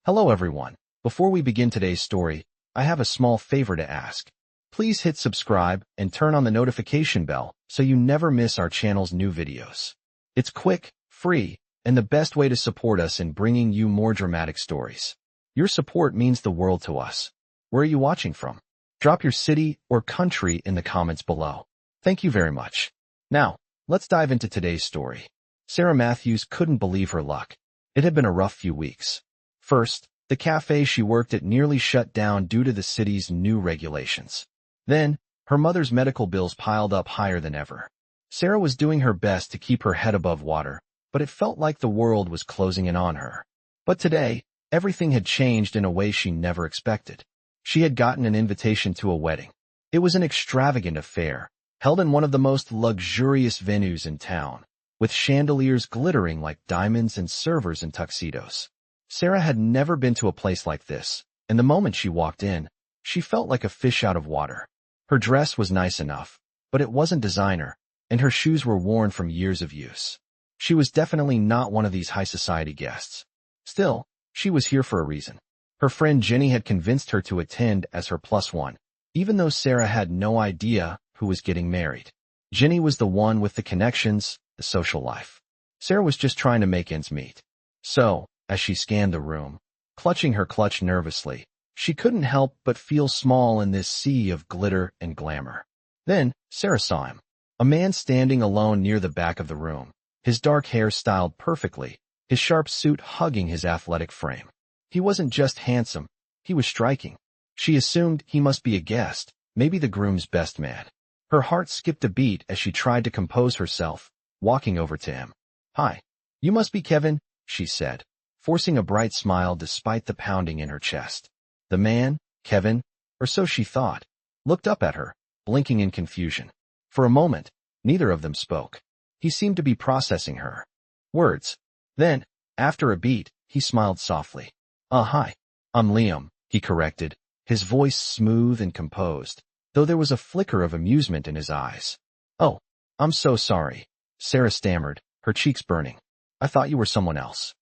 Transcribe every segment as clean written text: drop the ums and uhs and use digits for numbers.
Hello everyone. Before we begin today's story, I have a small favor to ask. Please hit subscribe and turn on the notification bell so you never miss our channel's new videos. It's quick, free, and the best way to support us in bringing you more dramatic stories. Your support means the world to us. Where are you watching from? Drop your city or country in the comments below. Thank you very much. Now, let's dive into today's story. Sarah Matthews couldn't believe her luck. It had been a rough few weeks. First, the cafe she worked at nearly shut down due to the city's new regulations. Then, her mother's medical bills piled up higher than ever. Sarah was doing her best to keep her head above water, but it felt like the world was closing in on her. But today, everything had changed in a way she never expected. She had gotten an invitation to a wedding. It was an extravagant affair, held in one of the most luxurious venues in town, with chandeliers glittering like diamonds and servers in tuxedos. Sarah had never been to a place like this, and the moment she walked in, she felt like a fish out of water. Her dress was nice enough, but it wasn't designer, and her shoes were worn from years of use. She was definitely not one of these high society guests. Still, she was here for a reason. Her friend Jenny had convinced her to attend as her plus one, even though Sarah had no idea who was getting married. Jenny was the one with the connections, the social life. Sarah was just trying to make ends meet. So, as she scanned the room, clutching her clutch nervously, she couldn't help but feel small in this sea of glitter and glamour. Then, Sarah saw him. A man standing alone near the back of the room, his dark hair styled perfectly, his sharp suit hugging his athletic frame. He wasn't just handsome, he was striking. She assumed he must be a guest, maybe the groom's best man. Her heart skipped a beat as she tried to compose herself, walking over to him. "Hi. You must be Kevin," she said, forcing a bright smile despite the pounding in her chest. The man, Kevin, or so she thought, looked up at her, blinking in confusion. For a moment, neither of them spoke. He seemed to be processing her words. Then, after a beat, he smiled softly. Hi. I'm Liam," he corrected, his voice smooth and composed, though there was a flicker of amusement in his eyes. "Oh, I'm so sorry," Sarah stammered, her cheeks burning. "I thought you were someone else."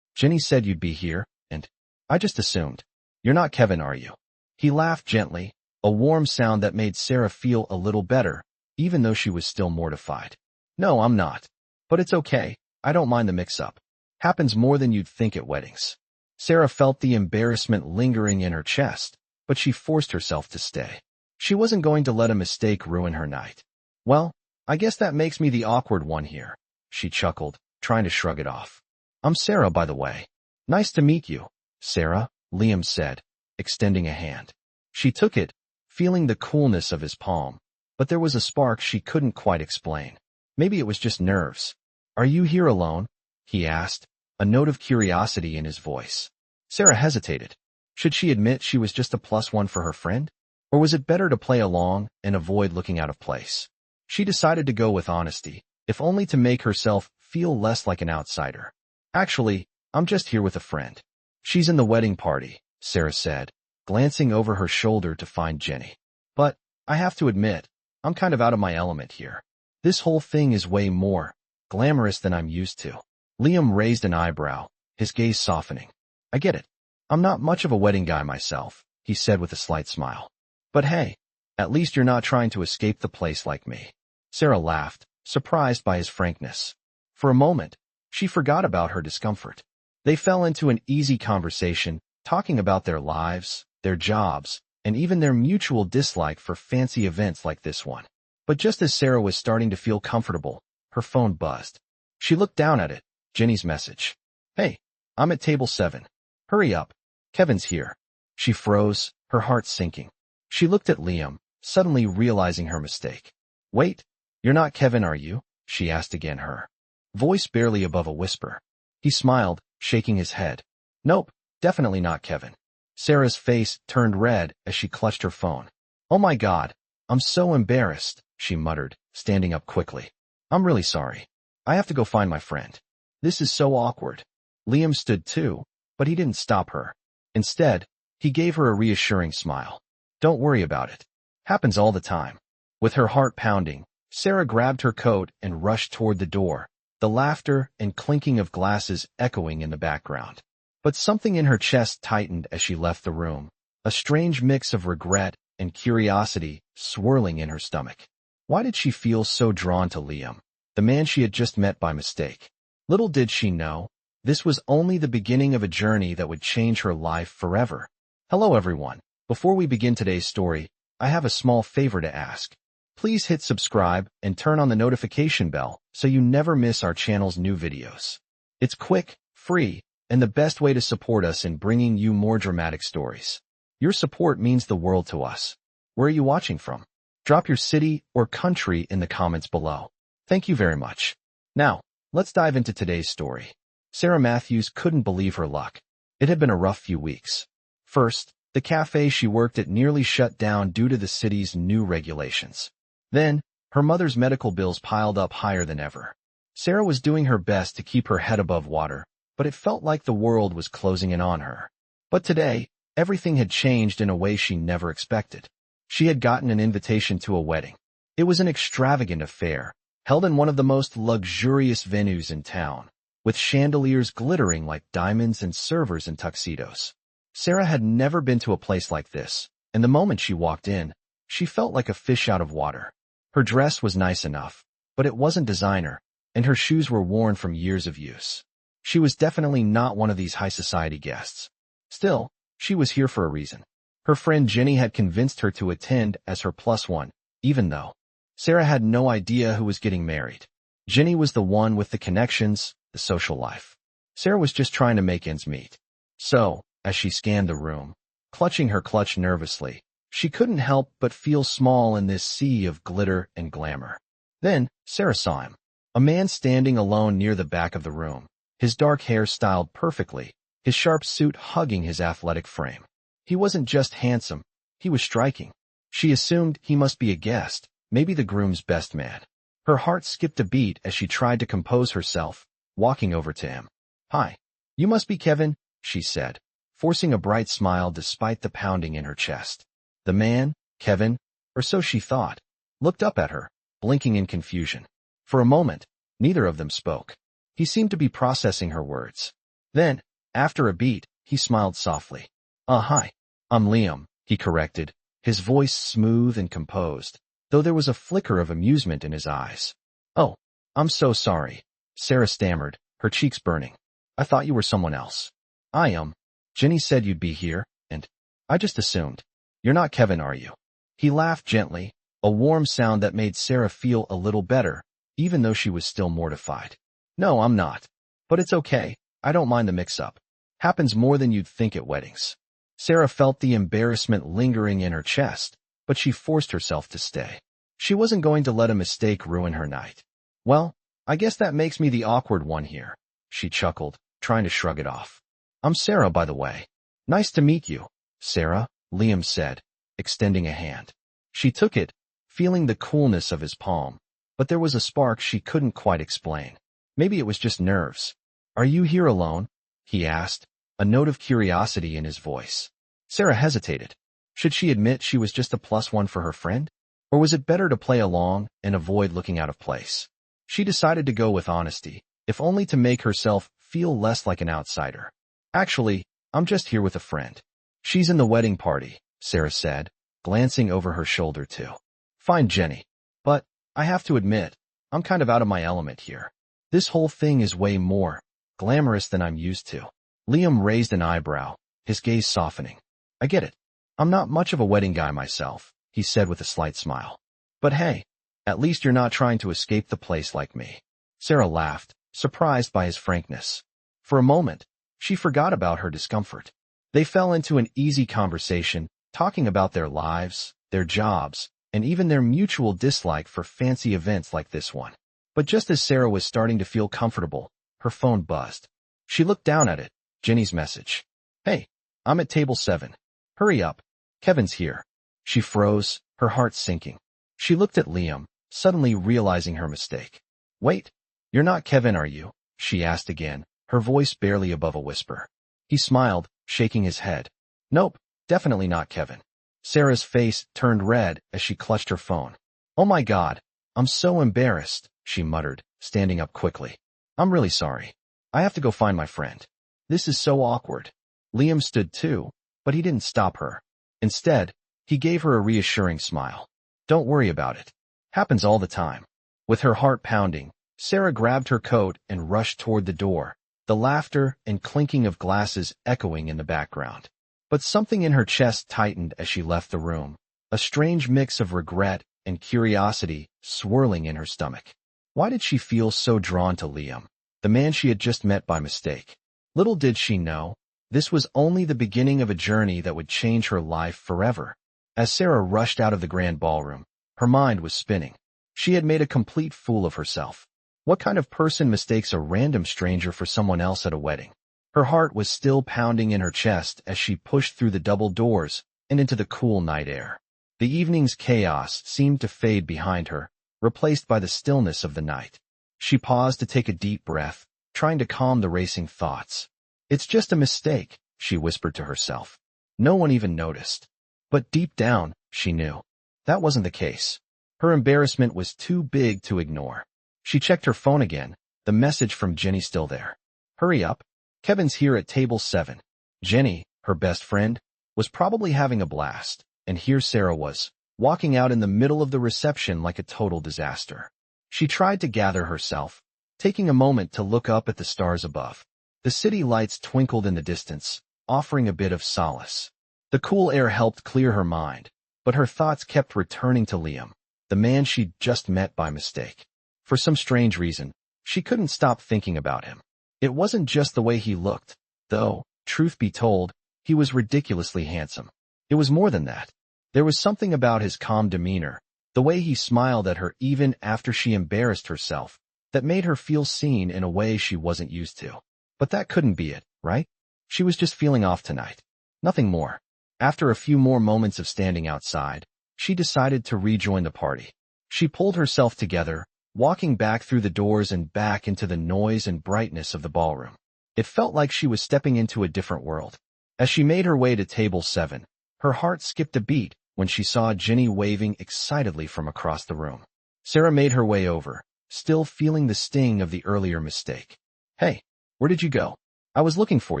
Jenny said you'd be here, and I just assumed. You're not Kevin, are you?" He laughed gently, a warm sound that made Sarah feel a little better, even though she was still mortified. "No, I'm not. But it's okay, I don't mind the mix-up. Happens more than you'd think at weddings." Sarah felt the embarrassment lingering in her chest, but she forced herself to stay. She wasn't going to let a mistake ruin her night. "Well, I guess that makes me the awkward one here," she chuckled, trying to shrug it off. "I'm Sarah, by the way." "Nice to meet you, Sarah," Liam said, extending a hand. She took it, feeling the coolness of his palm, but there was a spark she couldn't quite explain. Maybe it was just nerves. "Are you here alone?" he asked, a note of curiosity in his voice. Sarah hesitated. Should she admit she was just a plus one for her friend? Or was it better to play along and avoid looking out of place? She decided to go with honesty, if only to make herself feel less like an outsider. "Actually, I'm just here with a friend. She's in the wedding party," Sarah said, glancing over her shoulder to find Jenny. "But, I have to admit, I'm kind of out of my element here. This whole thing is way more glamorous than I'm used to." Liam raised an eyebrow, his gaze softening. "I get it. I'm not much of a wedding guy myself," he said with a slight smile. "But hey, at least you're not trying to escape the place like me." Sarah laughed, surprised by his frankness. For a moment, she forgot about her discomfort. They fell into an easy conversation, talking about their lives, their jobs, and even their mutual dislike for fancy events like this one. But just as Sarah was starting to feel comfortable, her phone buzzed. She looked down at it, Jenny's message. "Hey, I'm at table 7. Hurry up. Kevin's here." She froze, her heart sinking. She looked at Liam, suddenly realizing her mistake. "Wait, you're not Kevin, are you?" she asked again, her voice barely above a whisper. He smiled, shaking his head. "Nope, definitely not Kevin." Sarah's face turned red as she clutched her phone. "Oh my God, I'm so embarrassed," she muttered, standing up quickly. "I'm really sorry. I have to go find my friend. This is so awkward." Liam stood too, but he didn't stop her. Instead, he gave her a reassuring smile. "Don't worry about it. Happens all the time." With her heart pounding, Sarah grabbed her coat and rushed toward the door, the laughter and clinking of glasses echoing in the background. But something in her chest tightened as she left the room, a strange mix of regret and curiosity swirling in her stomach. Why did she feel so drawn to Liam, the man she had just met by mistake? Little did she know, this was only the beginning of a journey that would change her life forever. Hello everyone. Before we begin today's story, I have a small favor to ask. Please hit subscribe and turn on the notification bell so you never miss our channel's new videos. It's quick, free, and the best way to support us in bringing you more dramatic stories. Your support means the world to us. Where are you watching from? Drop your city or country in the comments below. Thank you very much. Now, let's dive into today's story. Sarah Matthews couldn't believe her luck. It had been a rough few weeks. First, the cafe she worked at nearly shut down due to the city's new regulations. Then, her mother's medical bills piled up higher than ever. Sarah was doing her best to keep her head above water, but it felt like the world was closing in on her. But today, everything had changed in a way she never expected. She had gotten an invitation to a wedding. It was an extravagant affair, held in one of the most luxurious venues in town, with chandeliers glittering like diamonds and servers in tuxedos. Sarah had never been to a place like this, and the moment she walked in, she felt like a fish out of water. Her dress was nice enough, but it wasn't designer, and her shoes were worn from years of use. She was definitely not one of these high society guests. Still, she was here for a reason. Her friend Jenny had convinced her to attend as her plus one, even though Sarah had no idea who was getting married. Jenny was the one with the connections, the social life. Sarah was just trying to make ends meet. So, as she scanned the room, clutching her clutch nervously, she couldn't help but feel small in this sea of glitter and glamour. Then, Sarah saw him. A man standing alone near the back of the room, his dark hair styled perfectly, his sharp suit hugging his athletic frame. He wasn't just handsome, he was striking. She assumed he must be a guest, maybe the groom's best man. Her heart skipped a beat as she tried to compose herself, walking over to him. "Hi. You must be Kevin," she said, forcing a bright smile despite the pounding in her chest. The man, Kevin, or so she thought, looked up at her, blinking in confusion. For a moment, neither of them spoke. He seemed to be processing her words. Then, after a beat, he smiled softly. Hi. I'm Liam," he corrected, his voice smooth and composed, though there was a flicker of amusement in his eyes. "Oh, I'm so sorry," Sarah stammered, her cheeks burning. "I thought you were someone else." "I am. Jenny said you'd be here, and I just assumed. You're not Kevin, are you?" He laughed gently, a warm sound that made Sarah feel a little better, even though she was still mortified. "No, I'm not. But it's okay. I don't mind the mix-up. Happens more than you'd think at weddings." Sarah felt the embarrassment lingering in her chest, but she forced herself to stay. She wasn't going to let a mistake ruin her night. "Well, I guess that makes me the awkward one here," she chuckled, trying to shrug it off. "I'm Sarah, by the way." "Nice to meet you, Sarah," Liam said, extending a hand. She took it, feeling the coolness of his palm, but there was a spark she couldn't quite explain. Maybe it was just nerves. "Are you here alone?" he asked, a note of curiosity in his voice. Sarah hesitated. Should she admit she was just a plus one for her friend? Or was it better to play along and avoid looking out of place? She decided to go with honesty, if only to make herself feel less like an outsider. "Actually, I'm just here with a friend." "She's in the wedding party," Sarah said, glancing over her shoulder too. "Fine, Jenny. But, I have to admit, I'm kind of out of my element here. This whole thing is way more glamorous than I'm used to." Liam raised an eyebrow, his gaze softening. "I get it. I'm not much of a wedding guy myself," he said with a slight smile. "But hey, at least you're not trying to escape the place like me." Sarah laughed, surprised by his frankness. For a moment, she forgot about her discomfort. They fell into an easy conversation, talking about their lives, their jobs, and even their mutual dislike for fancy events like this one. But just as Sarah was starting to feel comfortable, her phone buzzed. She looked down at it. Jenny's message. "Hey, I'm at table 7. Hurry up. Kevin's here." She froze, her heart sinking. She looked at Liam, suddenly realizing her mistake. "Wait, you're not Kevin, are you?" she asked again, her voice barely above a whisper. He smiled, shaking his head. "Nope, definitely not Kevin." Sarah's face turned red as she clutched her phone. "Oh my God, I'm so embarrassed," she muttered, standing up quickly. "I'm really sorry. I have to go find my friend." This is so awkward. Liam stood too, but he didn't stop her. Instead, he gave her a reassuring smile. Don't worry about it. Happens all the time. With her heart pounding, Sarah grabbed her coat and rushed toward the door, the laughter and clinking of glasses echoing in the background. But something in her chest tightened as she left the room, a strange mix of regret and curiosity swirling in her stomach. Why did she feel so drawn to Liam, the man she had just met by mistake? Little did she know, this was only the beginning of a journey that would change her life forever. As Sarah rushed out of the grand ballroom, her mind was spinning. She had made a complete fool of herself. What kind of person mistakes a random stranger for someone else at a wedding? Her heart was still pounding in her chest as she pushed through the double doors and into the cool night air. The evening's chaos seemed to fade behind her, replaced by the stillness of the night. She paused to take a deep breath, trying to calm the racing thoughts. It's just a mistake, she whispered to herself. No one even noticed. But deep down, she knew. That wasn't the case. Her embarrassment was too big to ignore. She checked her phone again, the message from Jenny still there. Hurry up. Kevin's here at table 7. Jenny, her best friend, was probably having a blast, and here Sarah was, walking out in the middle of the reception like a total disaster. She tried to gather herself, taking a moment to look up at the stars above. The city lights twinkled in the distance, offering a bit of solace. The cool air helped clear her mind, but her thoughts kept returning to Liam, the man she'd just met by mistake. For some strange reason, she couldn't stop thinking about him. It wasn't just the way he looked, though, truth be told, he was ridiculously handsome. It was more than that. There was something about his calm demeanor, the way he smiled at her even after she embarrassed herself, that made her feel seen in a way she wasn't used to. But that couldn't be it, right? She was just feeling off tonight. Nothing more. After a few more moments of standing outside, she decided to rejoin the party. She pulled herself together, walking back through the doors and back into the noise and brightness of the ballroom. It felt like she was stepping into a different world. As she made her way to table 7, her heart skipped a beat when she saw Jenny waving excitedly from across the room. Sarah made her way over, still feeling the sting of the earlier mistake. Hey, where did you go? I was looking for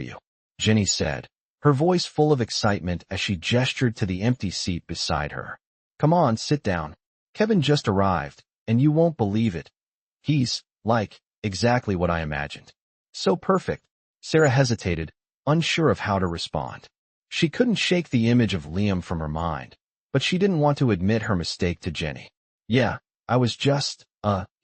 you, Jenny said, her voice full of excitement as she gestured to the empty seat beside her. Come on, sit down. Kevin just arrived, and you won't believe it. He's, like, exactly what I imagined. So perfect. Sarah hesitated, unsure of how to respond. She couldn't shake the image of Liam from her mind, but she didn't want to admit her mistake to Jenny. Yeah, I was just,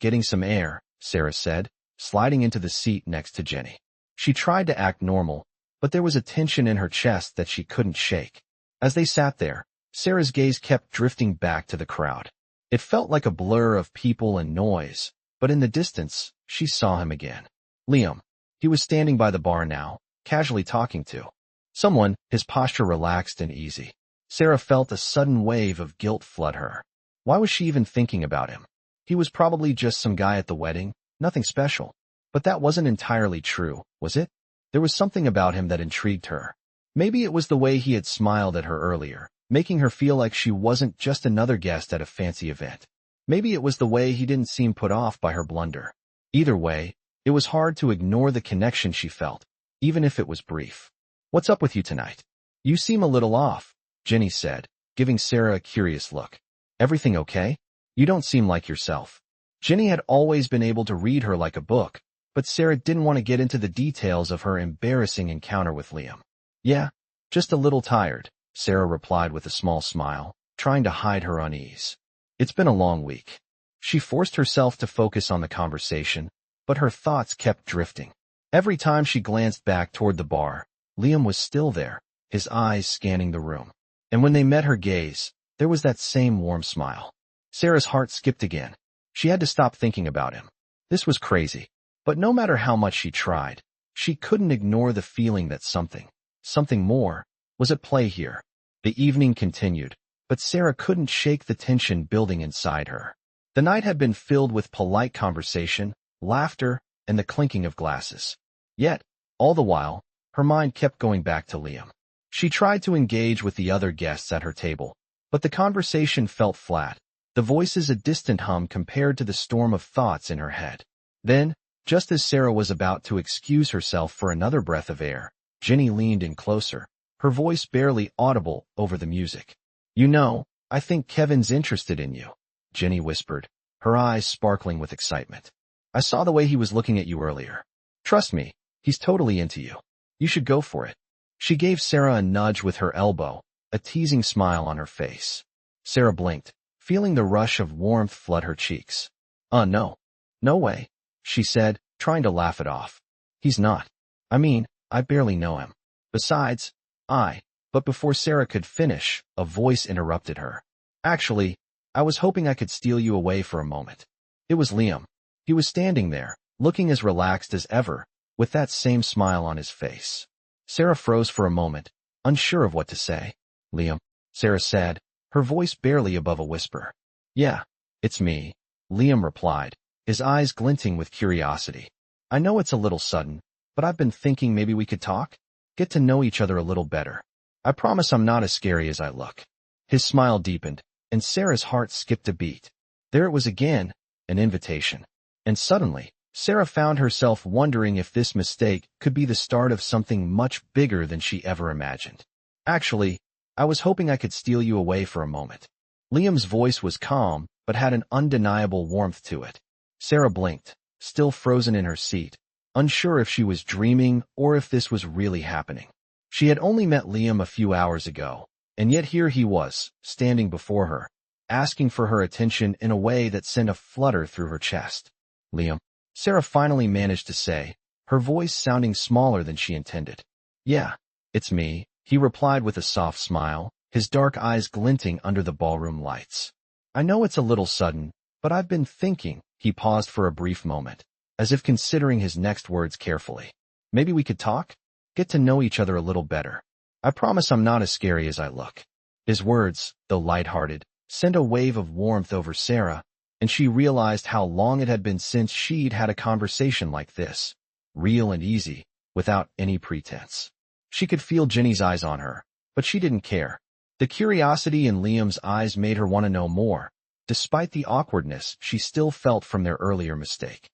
getting some air, Sarah said, sliding into the seat next to Jenny. She tried to act normal, but there was a tension in her chest that she couldn't shake. As they sat there, Sarah's gaze kept drifting back to the crowd. It felt like a blur of people and noise, but in the distance, she saw him again. Liam. He was standing by the bar now, casually talking to someone, his posture relaxed and easy. Sarah felt a sudden wave of guilt flood her. Why was she even thinking about him? He was probably just some guy at the wedding, nothing special. But that wasn't entirely true, was it? There was something about him that intrigued her. Maybe it was the way he had smiled at her earlier, making her feel like she wasn't just another guest at a fancy event. Maybe it was the way he didn't seem put off by her blunder. Either way, it was hard to ignore the connection she felt, even if it was brief. What's up with you tonight? You seem a little off, Jenny said, giving Sarah a curious look. Everything okay? You don't seem like yourself. Jenny had always been able to read her like a book, but Sarah didn't want to get into the details of her embarrassing encounter with Liam. Yeah, just a little tired, Sarah replied with a small smile, trying to hide her unease. It's been a long week. She forced herself to focus on the conversation, but her thoughts kept drifting. Every time she glanced back toward the bar, Liam was still there, his eyes scanning the room. And when they met her gaze, there was that same warm smile. Sarah's heart skipped again. She had to stop thinking about him. This was crazy. But no matter how much she tried, she couldn't ignore the feeling that something more, was at play here. The evening continued, but Sarah couldn't shake the tension building inside her. The night had been filled with polite conversation, laughter, and the clinking of glasses. Yet, all the while, her mind kept going back to Liam. She tried to engage with the other guests at her table, but the conversation felt flat, the voices a distant hum compared to the storm of thoughts in her head. Then, Just as Sarah was about to excuse herself for another breath of air, Ginny leaned in closer, her voice barely audible over the music. "You know, I think Kevin's interested in you," Ginny whispered, her eyes sparkling with excitement. "I saw the way he was looking at you earlier. Trust me, he's totally into you. You should go for it." She gave Sarah a nudge with her elbow, a teasing smile on her face. Sarah blinked, feeling the rush of warmth flood her cheeks. No. No way," she said, trying to laugh it off. "He's not. I mean, I barely know him. Besides, But before Sarah could finish, a voice interrupted her. "Actually, I was hoping I could steal you away for a moment." It was Liam. He was standing there, looking as relaxed as ever, with that same smile on his face. Sarah froze for a moment, unsure of what to say. "Liam," Sarah said, her voice barely above a whisper. "Yeah, it's me," Liam replied, his eyes glinting with curiosity. "I know it's a little sudden, but I've been thinking maybe we could talk? Get to know each other a little better. I promise I'm not as scary as I look." His smile deepened, and Sarah's heart skipped a beat. There it was again, an invitation. And suddenly, Sarah found herself wondering if this mistake could be the start of something much bigger than she ever imagined. "Actually, I was hoping I could steal you away for a moment." Liam's voice was calm, but had an undeniable warmth to it. Sarah blinked, still frozen in her seat, unsure if she was dreaming or if this was really happening. She had only met Liam a few hours ago, and yet here he was, standing before her, asking for her attention in a way that sent a flutter through her chest. "Liam," Sarah finally managed to say, her voice sounding smaller than she intended. "Yeah, it's me," he replied with a soft smile, his dark eyes glinting under the ballroom lights. "I know it's a little sudden, but I've been thinking." He paused for a brief moment, as if considering his next words carefully. "Maybe we could talk? Get to know each other a little better. I promise I'm not as scary as I look." His words, though lighthearted, sent a wave of warmth over Sarah, and she realized how long it had been since she'd had a conversation like this, real and easy, without any pretense. She could feel Ginny's eyes on her, but she didn't care. The curiosity in Liam's eyes made her want to know more, despite the awkwardness she still felt from their earlier mistake.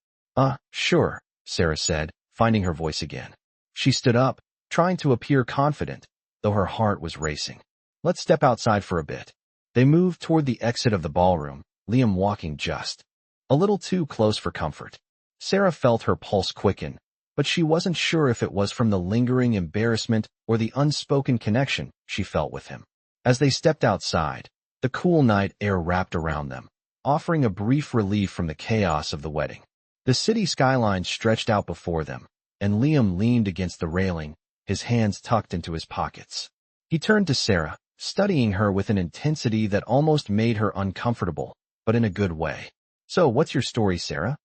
Sure," Sarah said, finding her voice again. She stood up, trying to appear confident, though her heart was racing. "Let's step outside for a bit." They moved toward the exit of the ballroom, Liam walking just a little too close for comfort. Sarah felt her pulse quicken, but she wasn't sure if it was from the lingering embarrassment or the unspoken connection she felt with him. As they stepped outside, the cool night air wrapped around them, offering a brief relief from the chaos of the wedding. The city skyline stretched out before them, and Liam leaned against the railing, his hands tucked into his pockets. He turned to Sarah, studying her with an intensity that almost made her uncomfortable, but in a good way. "So, what's your story, Sarah?"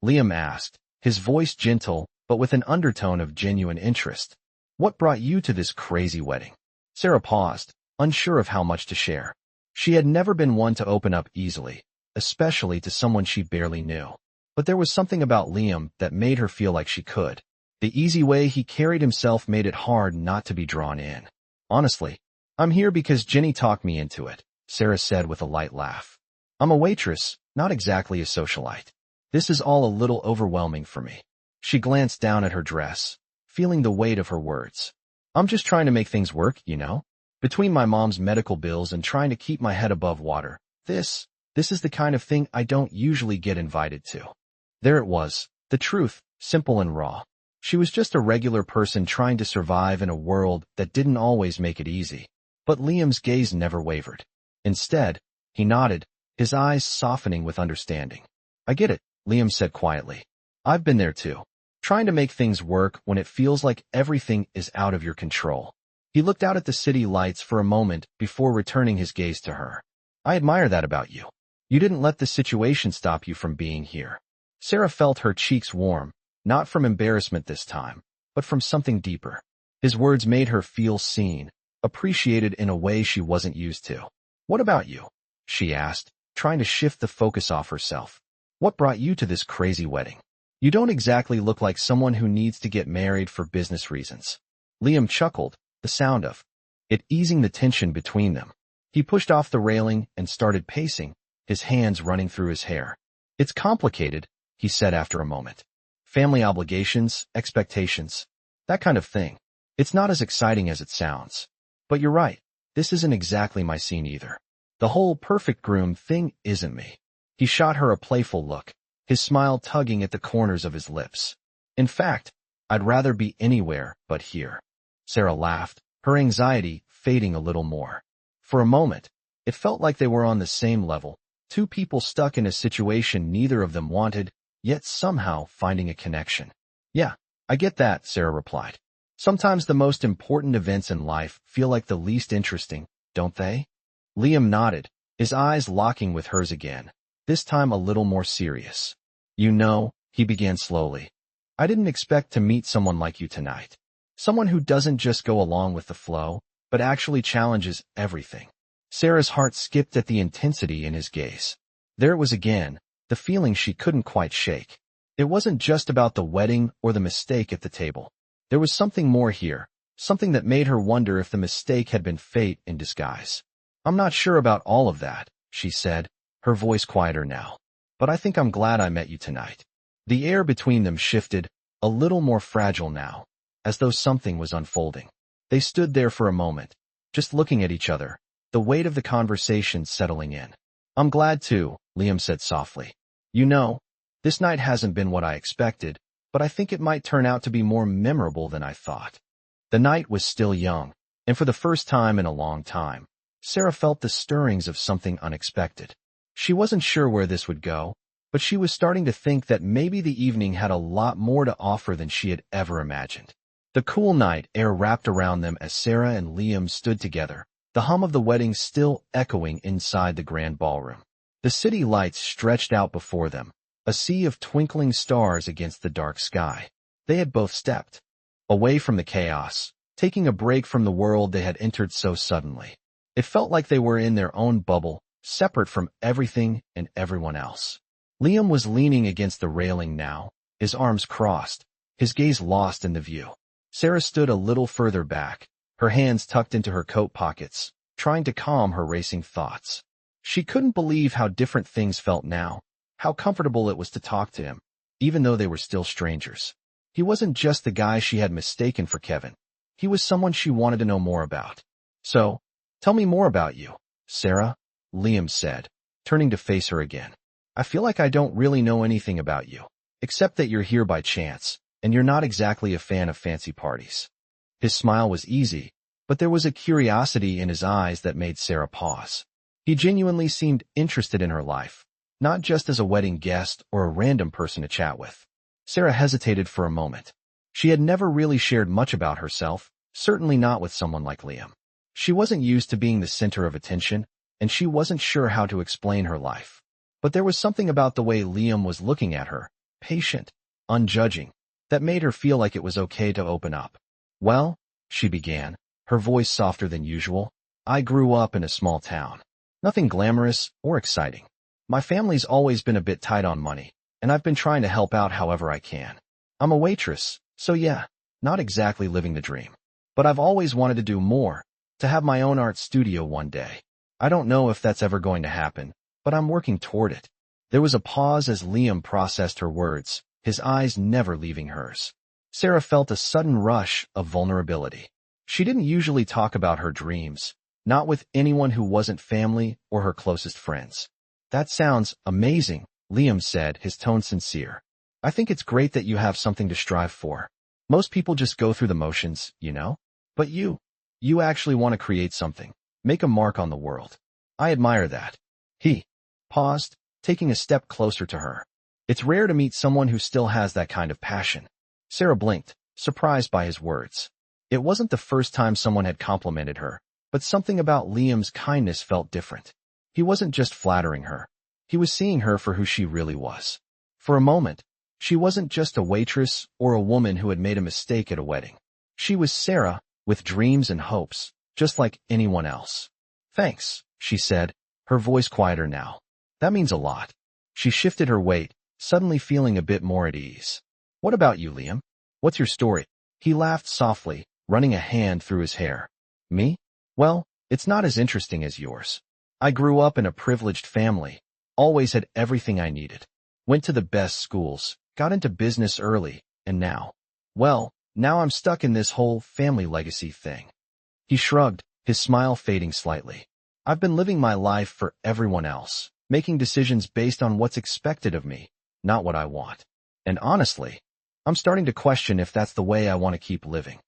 Liam asked, his voice gentle, but with an undertone of genuine interest. "What brought you to this crazy wedding?" Sarah paused, unsure of how much to share. She had never been one to open up easily, especially to someone she barely knew. But there was something about Liam that made her feel like she could. The easy way he carried himself made it hard not to be drawn in. "Honestly, I'm here because Ginny talked me into it," Sarah said with a light laugh. "I'm a waitress, not exactly a socialite. This is all a little overwhelming for me." She glanced down at her dress, feeling the weight of her words. "I'm just trying to make things work, you know? Between my mom's medical bills and trying to keep my head above water, this is the kind of thing I don't usually get invited to." There it was, the truth, simple and raw. She was just a regular person trying to survive in a world that didn't always make it easy. But Liam's gaze never wavered. Instead, he nodded, his eyes softening with understanding. "I get it," Liam said quietly. "I've been there too, trying to make things work when it feels like everything is out of your control." He looked out at the city lights for a moment before returning his gaze to her. "I admire that about you. You didn't let the situation stop you from being here." Sarah felt her cheeks warm, not from embarrassment this time, but from something deeper. His words made her feel seen, appreciated in a way she wasn't used to. "What about you?" she asked, trying to shift the focus off herself. "What brought you to this crazy wedding? You don't exactly look like someone who needs to get married for business reasons." Liam chuckled, the sound of it easing the tension between them. He pushed off the railing and started pacing, his hands running through his hair. "It's complicated," he said after a moment. family obligations, expectations, that kind of thing. It's not as exciting as it sounds. But you're right, this isn't exactly my scene either. The whole perfect groom thing isn't me. He shot her a playful look, his smile tugging at the corners of his lips. In fact, I'd rather be anywhere but here. Sarah laughed, her anxiety fading a little more. For a moment, it felt like they were on the same level, two people stuck in a situation neither of them wanted, yet somehow finding a connection. Yeah, I get that, Sarah replied. Sometimes the most important events in life feel like the least interesting, don't they? Liam nodded, his eyes locking with hers again, this time a little more serious. You know, he began slowly, I didn't expect to meet someone like you tonight. Someone who doesn't just go along with the flow, but actually challenges everything. Sarah's heart skipped at the intensity in his gaze. There it was again, the feeling she couldn't quite shake. It wasn't just about the wedding or the mistake at the table. There was something more here, something that made her wonder if the mistake had been fate in disguise. I'm not sure about all of that, she said, her voice quieter now. But I think I'm glad I met you tonight. The air between them shifted, a little more fragile now, as though something was unfolding. They stood there for a moment, just looking at each other, the weight of the conversation settling in. I'm glad too, Liam said softly. You know, this night hasn't been what I expected, but I think it might turn out to be more memorable than I thought. The night was still young, and for the first time in a long time, Sarah felt the stirrings of something unexpected. She wasn't sure where this would go, but she was starting to think that maybe the evening had a lot more to offer than she had ever imagined. The cool night air wrapped around them as Sarah and Liam stood together, the hum of the wedding still echoing inside the grand ballroom. The city lights stretched out before them, a sea of twinkling stars against the dark sky. They had both stepped away from the chaos, taking a break from the world they had entered so suddenly. It felt like they were in their own bubble, separate from everything and everyone else. Liam was leaning against the railing now, his arms crossed, his gaze lost in the view. Sarah stood a little further back, her hands tucked into her coat pockets, trying to calm her racing thoughts. She couldn't believe how different things felt now, how comfortable it was to talk to him, even though they were still strangers. He wasn't just the guy she had mistaken for Kevin. He was someone she wanted to know more about. So, tell me more about you, Sarah, Liam said, turning to face her again. I feel like I don't really know anything about you, except that you're here by chance, and you're not exactly a fan of fancy parties. His smile was easy, but there was a curiosity in his eyes that made Sarah pause. He genuinely seemed interested in her life, not just as a wedding guest or a random person to chat with. Sarah hesitated for a moment. She had never really shared much about herself, certainly not with someone like Liam. She wasn't used to being the center of attention, and she wasn't sure how to explain her life. But there was something about the way Liam was looking at her, patient, unjudging, that made her feel like it was okay to open up. Well, she began, her voice softer than usual, I grew up in a small town. Nothing glamorous or exciting. My family's always been a bit tight on money, and I've been trying to help out however I can. I'm a waitress, so yeah, not exactly living the dream. But I've always wanted to do more, to have my own art studio one day. I don't know if that's ever going to happen, but I'm working toward it. There was a pause as Liam processed her words, his eyes never leaving hers. Sarah felt a sudden rush of vulnerability. She didn't usually talk about her dreams, not with anyone who wasn't family or her closest friends. That sounds amazing, Liam said, his tone sincere. I think it's great that you have something to strive for. Most people just go through the motions, you know? But you actually want to create something, make a mark on the world. I admire that. He paused, taking a step closer to her. It's rare to meet someone who still has that kind of passion. Sarah blinked, surprised by his words. It wasn't the first time someone had complimented her, but something about Liam's kindness felt different. He wasn't just flattering her. He was seeing her for who she really was. For a moment, she wasn't just a waitress or a woman who had made a mistake at a wedding. She was Sarah, with dreams and hopes, just like anyone else. Thanks, she said, her voice quieter now. That means a lot. She shifted her weight, suddenly feeling a bit more at ease. What about you, Liam? What's your story? He laughed softly, running a hand through his hair. Me? Well, it's not as interesting as yours. I grew up in a privileged family, always had everything I needed. Went to the best schools, got into business early, and now I'm stuck in this whole family legacy thing." He shrugged, his smile fading slightly. "I've been living my life for everyone else, making decisions based on what's expected of me, not what I want. And honestly, I'm starting to question if that's the way I want to keep living."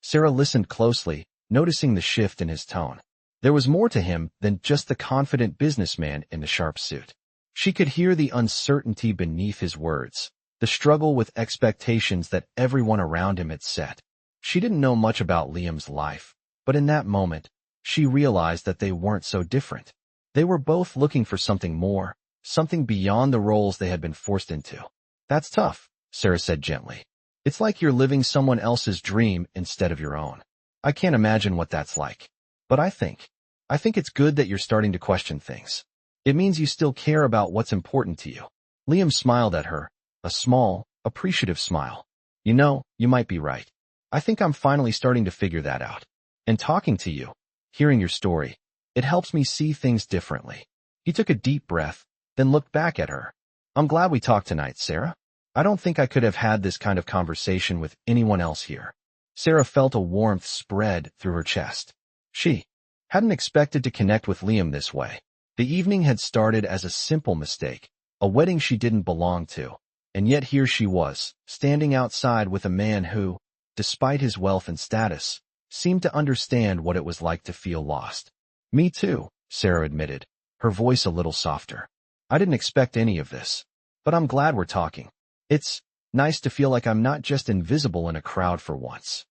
Sarah listened closely, noticing the shift in his tone. There was more to him than just the confident businessman in the sharp suit. She could hear the uncertainty beneath his words, the struggle with expectations that everyone around him had set. She didn't know much about Liam's life, but in that moment, she realized that they weren't so different. They were both looking for something more, something beyond the roles they had been forced into. "That's tough," Sarah said gently. "It's like you're living someone else's dream instead of your own. I can't imagine what that's like. But I think it's good that you're starting to question things. It means you still care about what's important to you." Liam smiled at her, a small, appreciative smile. "You know, you might be right. I think I'm finally starting to figure that out. And talking to you, hearing your story, it helps me see things differently." He took a deep breath, then looked back at her. "I'm glad we talked tonight, Sarah. I don't think I could have had this kind of conversation with anyone else here." Sarah felt a warmth spread through her chest. She hadn't expected to connect with Liam this way. The evening had started as a simple mistake, a wedding she didn't belong to, and yet here she was, standing outside with a man who, despite his wealth and status, seemed to understand what it was like to feel lost. "Me too," Sarah admitted, her voice a little softer. "I didn't expect any of this, but I'm glad we're talking. It's nice to feel like I'm not just invisible in a crowd for once."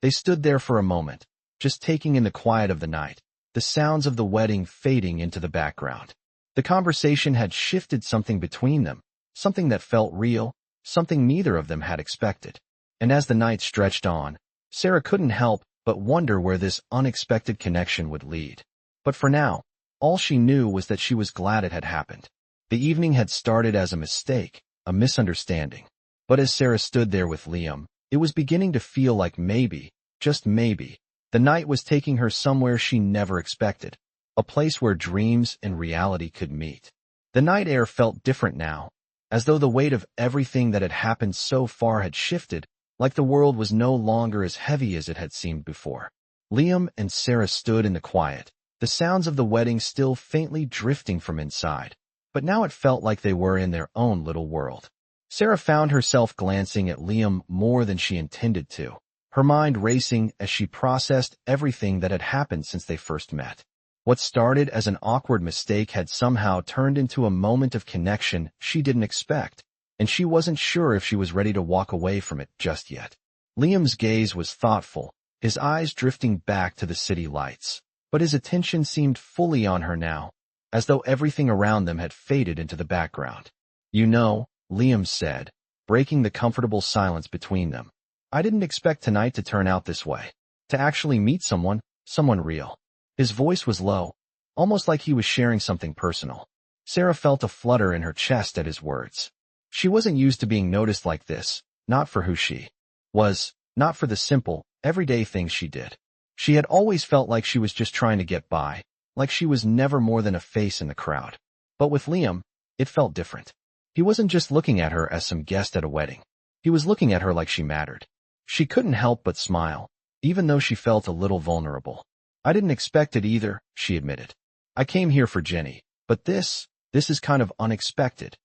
They stood there for a moment, just taking in the quiet of the night, the sounds of the wedding fading into the background. The conversation had shifted something between them, something that felt real, something neither of them had expected. And as the night stretched on, Sarah couldn't help but wonder where this unexpected connection would lead. But for now, all she knew was that she was glad it had happened. The evening had started as a mistake, a misunderstanding. But as Sarah stood there with Liam, it was beginning to feel like maybe, just maybe, the night was taking her somewhere she never expected, a place where dreams and reality could meet. The night air felt different now, as though the weight of everything that had happened so far had shifted, like the world was no longer as heavy as it had seemed before. Liam and Sarah stood in the quiet, the sounds of the wedding still faintly drifting from inside, but now it felt like they were in their own little world. Sarah found herself glancing at Liam more than she intended to, her mind racing as she processed everything that had happened since they first met. What started as an awkward mistake had somehow turned into a moment of connection she didn't expect, and she wasn't sure if she was ready to walk away from it just yet. Liam's gaze was thoughtful, his eyes drifting back to the city lights, but his attention seemed fully on her now, as though everything around them had faded into the background. "You know," Liam said, breaking the comfortable silence between them, "I didn't expect tonight to turn out this way, to actually meet someone real." His voice was low, almost like he was sharing something personal. Sarah felt a flutter in her chest at his words. She wasn't used to being noticed like this, not for who she was, not for the simple, everyday things she did. She had always felt like she was just trying to get by, like she was never more than a face in the crowd. But with Liam, it felt different. He wasn't just looking at her as some guest at a wedding. He was looking at her like she mattered. She couldn't help but smile, even though she felt a little vulnerable. "I didn't expect it either," she admitted. "I came here for Jenny, but this is kind of unexpected."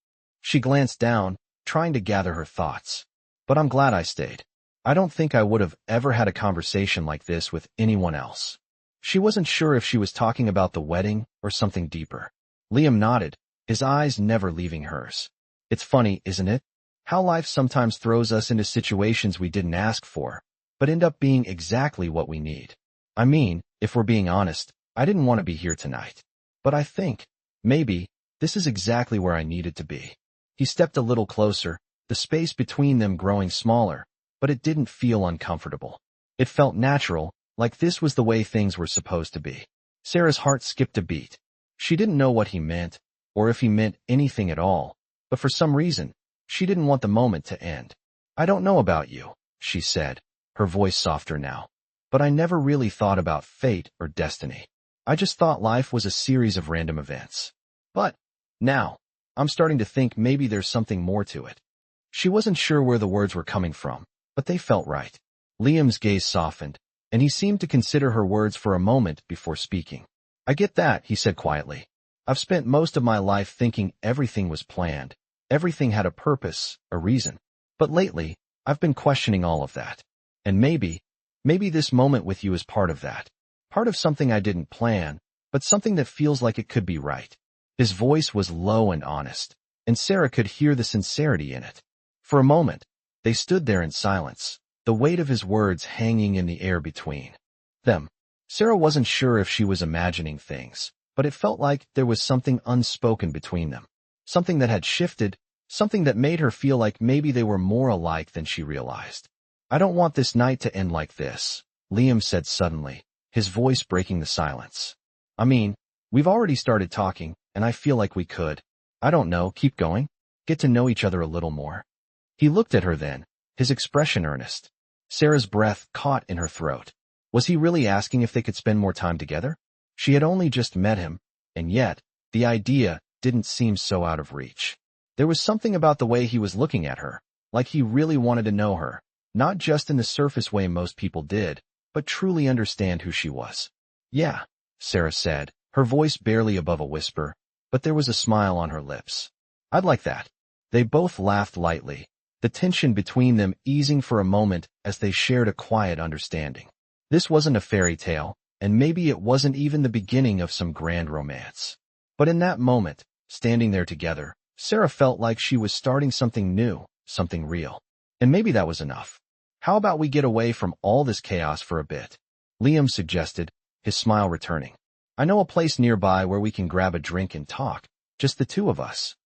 She glanced down, trying to gather her thoughts. "But I'm glad I stayed. I don't think I would have ever had a conversation like this with anyone else." She wasn't sure if she was talking about the wedding or something deeper. Liam nodded, his eyes never leaving hers. "It's funny, isn't it? How life sometimes throws us into situations we didn't ask for, but end up being exactly what we need. I mean, if we're being honest, I didn't want to be here tonight. But I think, maybe, this is exactly where I needed to be." He stepped a little closer, the space between them growing smaller, but it didn't feel uncomfortable. It felt natural, like this was the way things were supposed to be. Sarah's heart skipped a beat. She didn't know what he meant, or if he meant anything at all, but for some reason, she didn't want the moment to end. "I don't know about you," she said, her voice softer now, "but I never really thought about fate or destiny. I just thought life was a series of random events. But now, I'm starting to think maybe there's something more to it." She wasn't sure where the words were coming from, but they felt right. Liam's gaze softened, and he seemed to consider her words for a moment before speaking. I get that, he said quietly. I've spent most of my life thinking everything was planned. Everything had a purpose, a reason. But lately, I've been questioning all of that. And maybe this moment with you is part of that. Part of something I didn't plan, but something that feels like it could be right. His voice was low and honest, and Sarah could hear the sincerity in it. For a moment, they stood there in silence, the weight of his words hanging in the air between them. Sarah wasn't sure if she was imagining things, but it felt like there was something unspoken between them. Something that had shifted, something that made her feel like maybe they were more alike than she realized. I don't want this night to end like this, Liam said suddenly, his voice breaking the silence. I mean, we've already started talking, and I feel like we could. I don't know, keep going? Get to know each other a little more. He looked at her then, his expression earnest. Sarah's breath caught in her throat. Was he really asking if they could spend more time together? She had only just met him, and yet, the idea didn't seem so out of reach. There was something about the way he was looking at her, like he really wanted to know her, not just in the surface way most people did, but truly understand who she was. Yeah, Sarah said, her voice barely above a whisper, but there was a smile on her lips. I'd like that. They both laughed lightly, the tension between them easing for a moment as they shared a quiet understanding. This wasn't a fairy tale, and maybe it wasn't even the beginning of some grand romance. But in that moment, standing there together, Sarah felt like she was starting something new, something real. And maybe that was enough. How about we get away from all this chaos for a bit? Liam suggested, his smile returning. I know a place nearby where we can grab a drink and talk, just the two of us.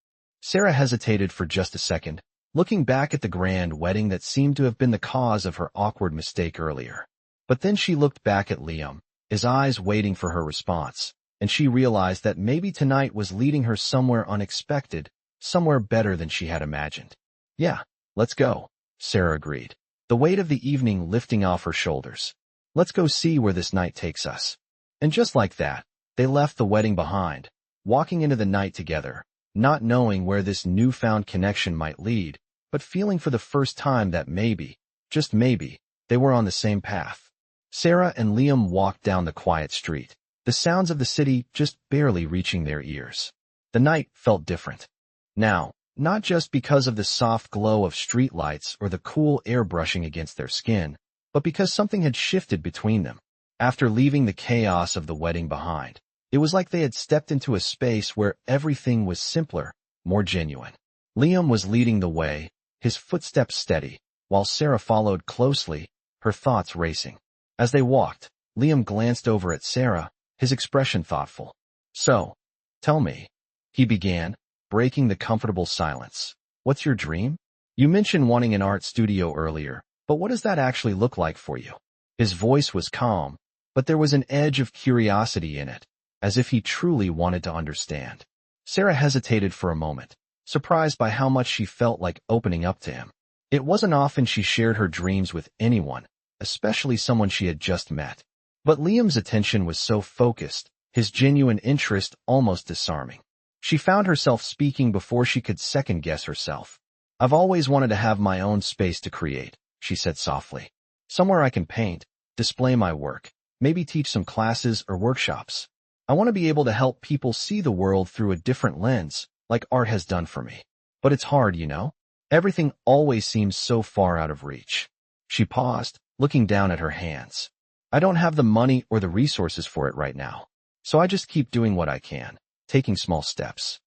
Sarah hesitated for just a second, looking back at the grand wedding that seemed to have been the cause of her awkward mistake earlier. But then she looked back at Liam, his eyes waiting for her response, and she realized that maybe tonight was leading her somewhere unexpected, somewhere better than she had imagined. Yeah, let's go, Sarah agreed, the weight of the evening lifting off her shoulders. Let's go see where this night takes us. And just like that, they left the wedding behind, walking into the night together, not knowing where this newfound connection might lead, but feeling for the first time that maybe, just maybe, they were on the same path. Sarah and Liam walked down the quiet street, the sounds of the city just barely reaching their ears. The night felt different. Now, not just because of the soft glow of streetlights or the cool air brushing against their skin, but because something had shifted between them. After leaving the chaos of the wedding behind, it was like they had stepped into a space where everything was simpler, more genuine. Liam was leading the way, his footsteps steady, while Sarah followed closely, her thoughts racing. As they walked, Liam glanced over at Sarah, his expression thoughtful. So, tell me, he began, breaking the comfortable silence. What's your dream? You mentioned wanting an art studio earlier, but what does that actually look like for you? His voice was calm, but there was an edge of curiosity in it, as if he truly wanted to understand. Sarah hesitated for a moment, surprised by how much she felt like opening up to him. It wasn't often she shared her dreams with anyone, especially someone she had just met. But Liam's attention was so focused, his genuine interest almost disarming. She found herself speaking before she could second-guess herself. I've always wanted to have my own space to create, she said softly. Somewhere I can paint, display my work, maybe teach some classes or workshops. I want to be able to help people see the world through a different lens, like art has done for me. But it's hard, you know? Everything always seems so far out of reach. She paused, looking down at her hands. I don't have the money or the resources for it right now, so I just keep doing what I can, taking small steps.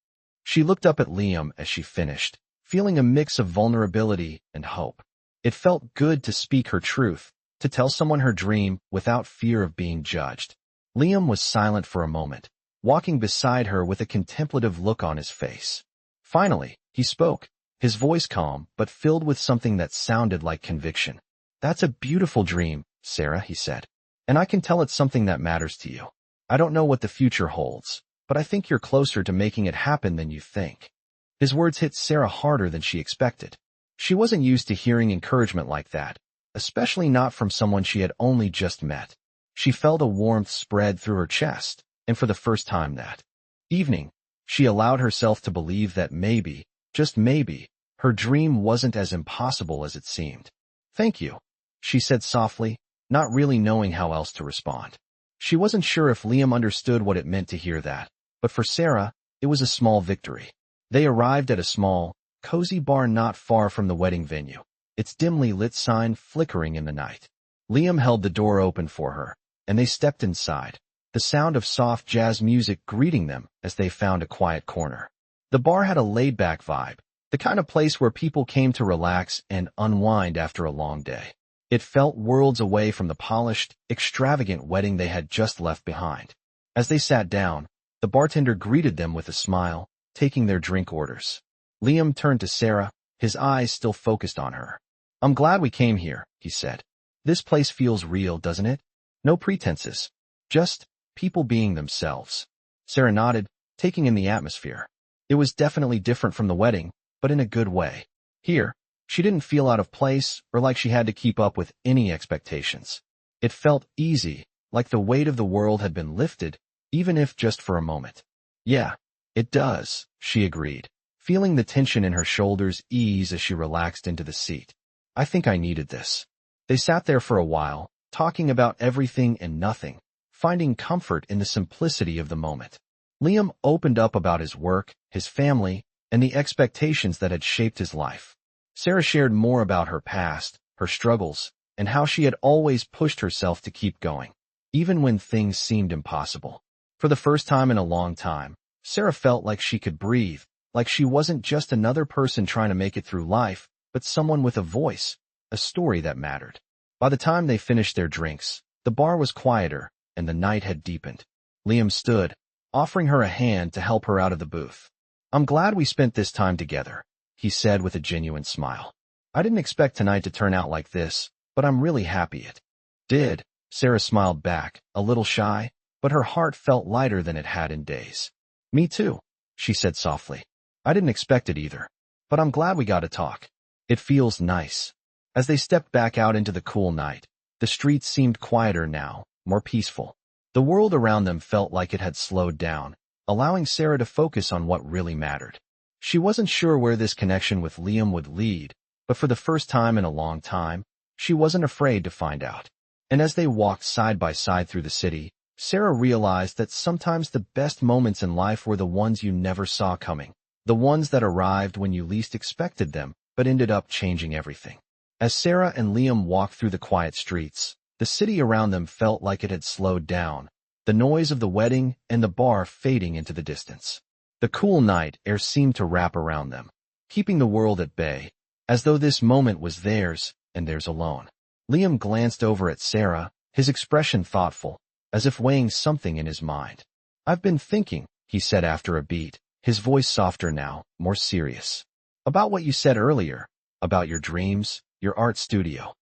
She looked up at Liam as she finished, feeling a mix of vulnerability and hope. It felt good to speak her truth, to tell someone her dream without fear of being judged. Liam was silent for a moment, walking beside her with a contemplative look on his face. Finally, he spoke, his voice calm but filled with something that sounded like conviction. That's a beautiful dream, Sarah, he said. And I can tell it's something that matters to you. I don't know what the future holds, but I think you're closer to making it happen than you think. His words hit Sarah harder than she expected. She wasn't used to hearing encouragement like that, especially not from someone she had only just met. She felt a warmth spread through her chest, and for the first time that evening, she allowed herself to believe that maybe, just maybe, Her dream wasn't as impossible as it seemed. "Thank you," she said softly, not really knowing how else to respond. She wasn't sure if Liam understood what it meant to hear that, but for Sarah, it was a small victory. They arrived at a small, cozy bar not far from the wedding venue, its dimly lit sign flickering in the night. Liam held the door open for her, and they stepped inside, the sound of soft jazz music greeting them as they found a quiet corner. The bar had a laid-back vibe, the kind of place where people came to relax and unwind after a long day. It felt worlds away from the polished, extravagant wedding they had just left behind. As they sat down, the bartender greeted them with a smile, taking their drink orders. Liam turned to Sarah, his eyes still focused on her. "I'm glad we came here," he said. "This place feels real, doesn't it? No pretenses. Just people being themselves." Sarah nodded, taking in the atmosphere. It was definitely different from the wedding, but in a good way. Here, she didn't feel out of place or like she had to keep up with any expectations. It felt easy, like the weight of the world had been lifted, even if just for a moment. "Yeah, it does," she agreed, feeling the tension in her shoulders ease as she relaxed into the seat. "I think I needed this." They sat there for a while, talking about everything and nothing, finding comfort in the simplicity of the moment. Liam opened up about his work, his family, and the expectations that had shaped his life. Sarah shared more about her past, her struggles, and how she had always pushed herself to keep going, even when things seemed impossible. For the first time in a long time, Sarah felt like she could breathe, like she wasn't just another person trying to make it through life, but someone with a voice, a story that mattered. By the time they finished their drinks, the bar was quieter, and the night had deepened. Liam stood, offering her a hand to help her out of the booth. "I'm glad we spent this time together," he said with a genuine smile. "I didn't expect tonight to turn out like this, but I'm really happy it did." Sarah smiled back, a little shy, but her heart felt lighter than it had in days. "Me too," she said softly. "I didn't expect it either, but I'm glad we got to talk. It feels nice." As they stepped back out into the cool night, the streets seemed quieter now, more peaceful. The world around them felt like it had slowed down, allowing Sarah to focus on what really mattered. She wasn't sure where this connection with Liam would lead, but for the first time in a long time, she wasn't afraid to find out. And as they walked side by side through the city, Sarah realized that sometimes the best moments in life were the ones you never saw coming, the ones that arrived when you least expected them, but ended up changing everything. As Sarah and Liam walked through the quiet streets, the city around them felt like it had slowed down, the noise of the wedding and the bar fading into the distance. The cool night air seemed to wrap around them, keeping the world at bay, as though this moment was theirs and theirs alone. Liam glanced over at Sarah, his expression thoughtful, as if weighing something in his mind. "I've been thinking," he said after a beat, his voice softer now, more serious. "About what you said earlier, about your dreams, your art studio."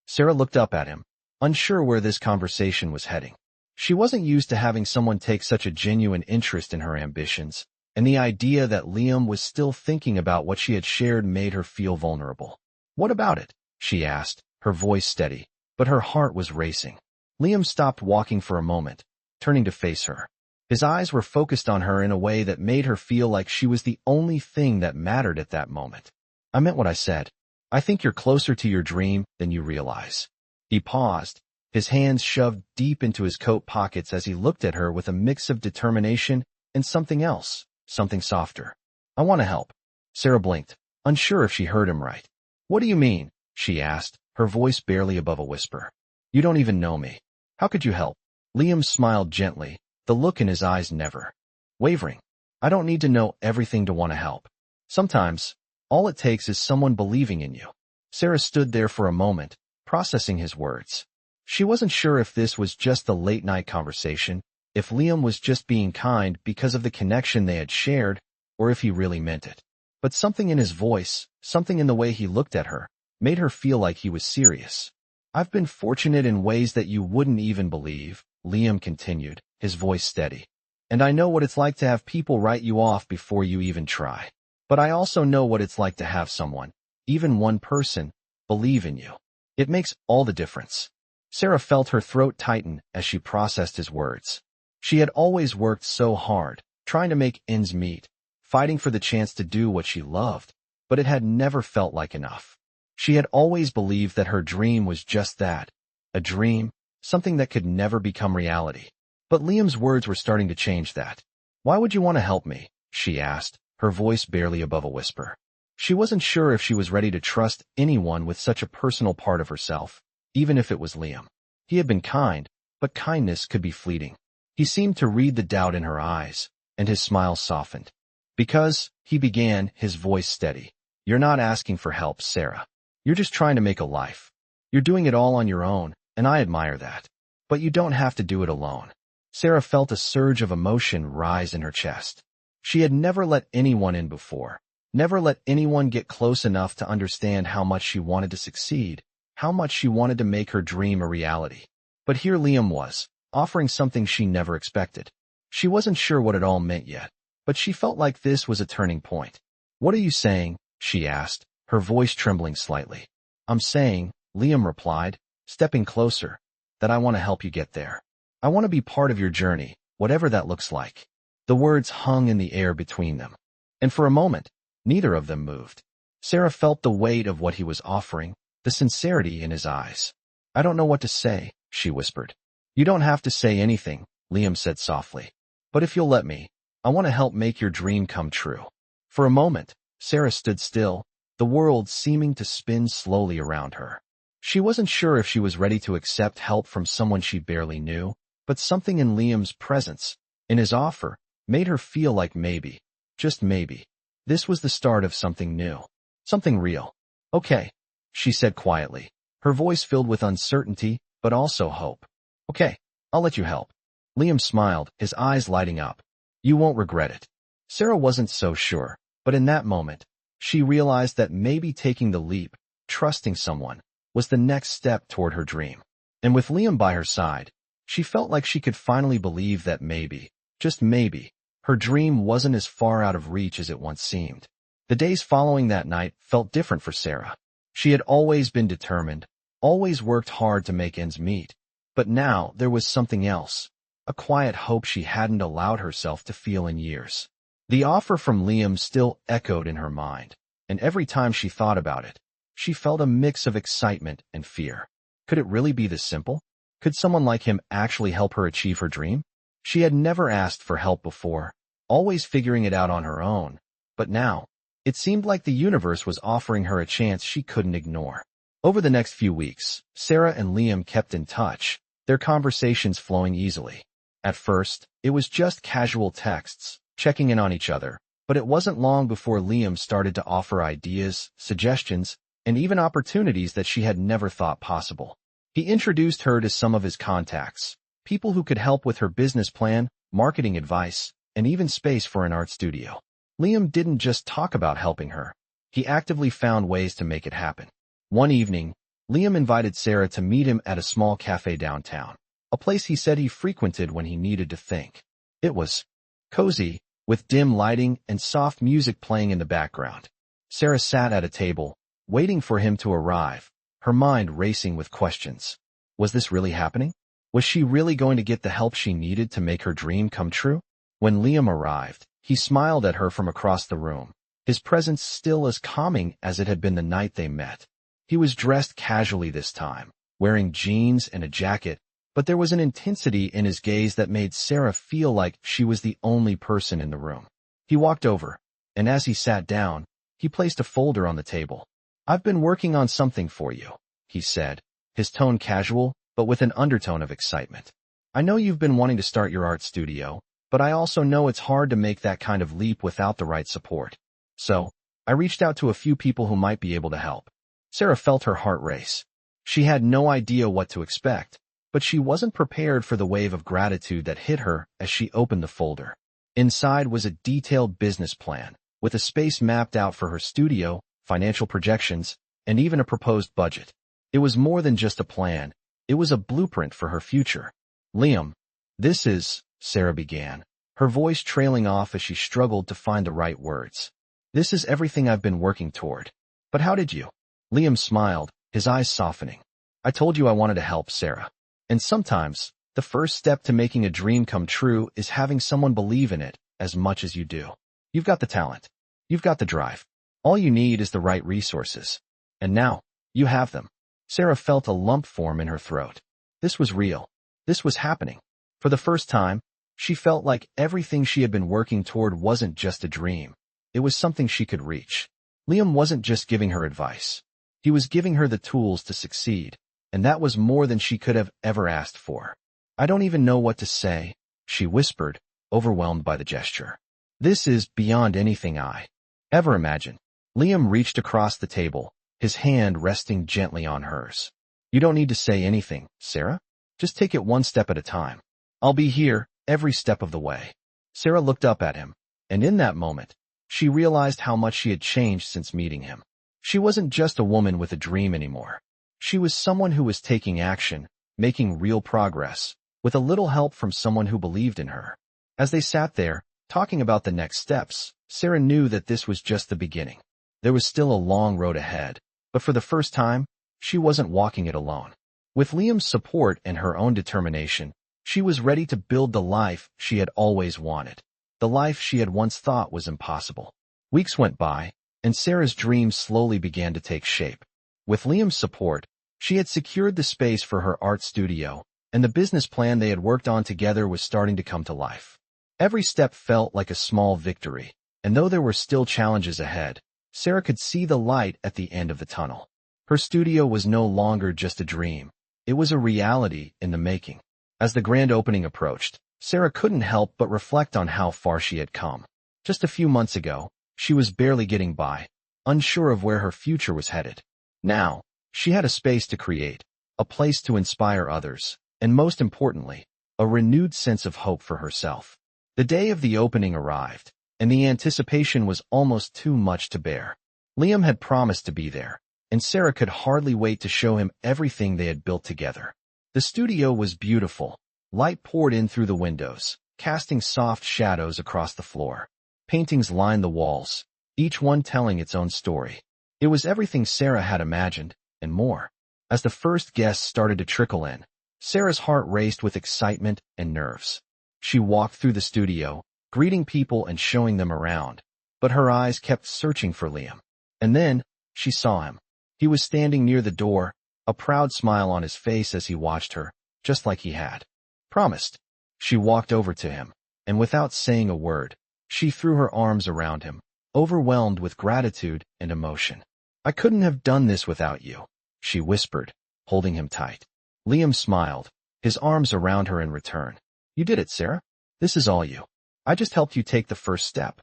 Sarah looked up at him, unsure where this conversation was heading. She wasn't used to having someone take such a genuine interest in her ambitions, and the idea that Liam was still thinking about what she had shared made her feel vulnerable. "What about it?" she asked, her voice steady, but her heart was racing. Liam stopped walking for a moment, turning to face her. His eyes were focused on her in a way that made her feel like she was the only thing that mattered at that moment. "I meant what I said. I think you're closer to your dream than you realize." He paused, his hands shoved deep into his coat pockets as he looked at her with a mix of determination and something else, something softer. "I want to help." Sarah blinked, unsure if she heard him right. "What do you mean?" she asked, her voice barely above a whisper. "You don't even know me. How could you help?" Liam smiled gently, the look in his eyes never wavering. "I don't need to know everything to want to help. Sometimes, all it takes is someone believing in you." Sarah stood there for a moment, processing his words. She wasn't sure if this was just a late-night conversation, if Liam was just being kind because of the connection they had shared, or if he really meant it. But something in his voice, something in the way he looked at her, made her feel like he was serious. "I've been fortunate in ways that you wouldn't even believe," Liam continued, his voice steady. "And I know what it's like to have people write you off before you even try. But I also know what it's like to have someone, even one person, believe in you. It makes all the difference." Sarah felt her throat tighten as she processed his words. She had always worked so hard, trying to make ends meet, fighting for the chance to do what she loved. but it had never felt like enough. She had always believed that her dream was just that, a dream, something that could never become reality. But Liam's words were starting to change that. "Why would you want to help me?" she asked, her voice barely above a whisper. She wasn't sure if she was ready to trust anyone with such a personal part of herself, even if it was Liam. He had been kind, but kindness could be fleeting. He seemed to read the doubt in her eyes, and his smile softened. "Because," he began, his voice steady, "you're not asking for help, Sarah. You're just trying to make a life. You're doing it all on your own, and I admire that. But you don't have to do it alone." Sarah felt a surge of emotion rise in her chest. She had never let anyone in before, never let anyone get close enough to understand how much she wanted to succeed, how much she wanted to make her dream a reality. But here Liam was, offering something she never expected. She wasn't sure what it all meant yet, but she felt like this was a turning point. "What are you saying?" she asked, her voice trembling slightly. "I'm saying," Liam replied, stepping closer, "that I want to help you get there. I want to be part of your journey, whatever that looks like." The words hung in the air between them, and for a moment, neither of them moved. Sarah felt the weight of what he was offering, the sincerity in his eyes. "I don't know what to say," she whispered. "You don't have to say anything," Liam said softly. "But if you'll let me, I want to help make your dream come true." For a moment, Sarah stood still, the world seeming to spin slowly around her. She wasn't sure if she was ready to accept help from someone she barely knew, but something in Liam's presence, in his offer, made her feel like maybe, just maybe, this was the start of something new, something real. "Okay," she said quietly, her voice filled with uncertainty, but also hope. "Okay, I'll let you help." Liam smiled, his eyes lighting up. "You won't regret it." Sarah wasn't so sure, but in that moment, she realized that maybe taking the leap, trusting someone, was the next step toward her dream. And with Liam by her side, she felt like she could finally believe that maybe, just maybe, her dream wasn't as far out of reach as it once seemed. The days following that night felt different for Sarah. She had always been determined, always worked hard to make ends meet. But now there was something else, a quiet hope she hadn't allowed herself to feel in years. The offer from Liam still echoed in her mind, and every time she thought about it, she felt a mix of excitement and fear. Could it really be this simple? Could someone like him actually help her achieve her dream? She had never asked for help before, always figuring it out on her own. But now, it seemed like the universe was offering her a chance she couldn't ignore. Over the next few weeks, Sarah and Liam kept in touch, their conversations flowing easily. At first, it was just casual texts, checking in on each other, but it wasn't long before Liam started to offer ideas, suggestions, and even opportunities that she had never thought possible. He introduced her to some of his contacts, people who could help with her business plan, marketing advice, and even space for an art studio. Liam didn't just talk about helping her. He actively found ways to make it happen. One evening, Liam invited Sarah to meet him at a small cafe downtown, a place he said he frequented when he needed to think. It was cozy, with dim lighting and soft music playing in the background. Sarah sat at a table, waiting for him to arrive, her mind racing with questions. Was this really happening? Was she really going to get the help she needed to make her dream come true? When Liam arrived, he smiled at her from across the room, his presence still as calming as it had been the night they met. He was dressed casually this time, wearing jeans and a jacket, but there was an intensity in his gaze that made Sarah feel like she was the only person in the room. He walked over, and as he sat down, he placed a folder on the table. "I've been working on something for you," he said, his tone casual, but with an undertone of excitement. "I know you've been wanting to start your art studio, but I also know it's hard to make that kind of leap without the right support. So, I reached out to a few people who might be able to help." Sarah felt her heart race. She had no idea what to expect, but she wasn't prepared for the wave of gratitude that hit her as she opened the folder. Inside was a detailed business plan, with a space mapped out for her studio, financial projections, and even a proposed budget. It was more than just a plan. It was a blueprint for her future. "Liam, this is," Sarah began, her voice trailing off as she struggled to find the right words. "This is everything I've been working toward. But how did you?" Liam smiled, his eyes softening. "I told you I wanted to help, Sarah. And sometimes, the first step to making a dream come true is having someone believe in it as much as you do. You've got the talent. You've got the drive. All you need is the right resources. And now, you have them. Sarah felt a lump form in her throat. This was real. This was happening. For the first time, she felt like everything she had been working toward wasn't just a dream. It was something she could reach. Liam wasn't just giving her advice. He was giving her the tools to succeed, and that was more than she could have ever asked for. I don't even know what to say, she whispered, overwhelmed by the gesture. This is beyond anything I ever imagined. Liam reached across the table, his hand resting gently on hers. You don't need to say anything, Sarah. Just take it one step at a time. I'll be here every step of the way. Sarah looked up at him, and in that moment, she realized how much she had changed since meeting him. She wasn't just a woman with a dream anymore. She was someone who was taking action, making real progress, with a little help from someone who believed in her. As they sat there, talking about the next steps, Sarah knew that this was just the beginning. There was still a long road ahead, but for the first time, she wasn't walking it alone. With Liam's support and her own determination, she was ready to build the life she had always wanted, the life she had once thought was impossible. Weeks went by, and Sarah's dreams slowly began to take shape. With Liam's support, she had secured the space for her art studio, and the business plan they had worked on together was starting to come to life. Every step felt like a small victory, and though there were still challenges ahead, Sarah could see the light at the end of the tunnel. Her studio was no longer just a dream. It was a reality in the making. As the grand opening approached, Sarah couldn't help but reflect on how far she had come. Just a few months ago, she was barely getting by, unsure of where her future was headed. Now, she had a space to create, a place to inspire others, and most importantly, a renewed sense of hope for herself. The day of the opening arrived, and the anticipation was almost too much to bear. Liam had promised to be there, and Sarah could hardly wait to show him everything they had built together. The studio was beautiful. Light poured in through the windows, casting soft shadows across the floor. Paintings lined the walls, each one telling its own story. It was everything Sarah had imagined, and more. As the first guests started to trickle in, Sarah's heart raced with excitement and nerves. She walked through the studio, greeting people and showing them around, but her eyes kept searching for Liam. And then, she saw him. He was standing near the door, a proud smile on his face as he watched her, just like he had promised. She walked over to him, and without saying a word, she threw her arms around him, overwhelmed with gratitude and emotion. I couldn't have done this without you, she whispered, holding him tight. Liam smiled, his arms around her in return. You did it, Sarah. This is all you. I just helped you take the first step.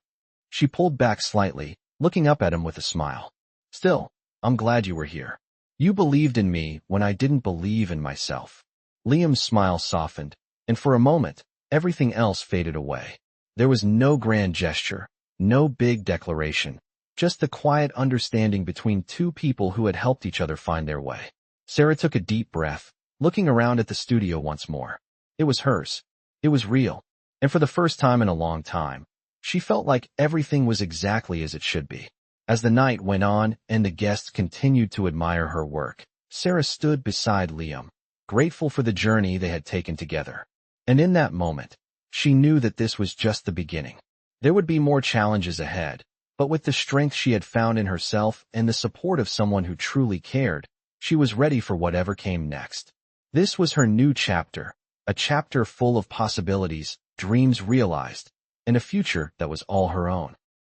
She pulled back slightly, looking up at him with a smile. Still, I'm glad you were here. You believed in me when I didn't believe in myself. Liam's smile softened, and for a moment, everything else faded away. There was no grand gesture, no big declaration, just the quiet understanding between two people who had helped each other find their way. Sarah took a deep breath, looking around at the studio once more. It was hers. It was real. And for the first time in a long time, she felt like everything was exactly as it should be. As the night went on and the guests continued to admire her work, Sarah stood beside Liam, grateful for the journey they had taken together. And in that moment, she knew that this was just the beginning. There would be more challenges ahead, but with the strength she had found in herself and the support of someone who truly cared, she was ready for whatever came next. This was her new chapter, a chapter full of possibilities, dreams realized, and a future that was all her own.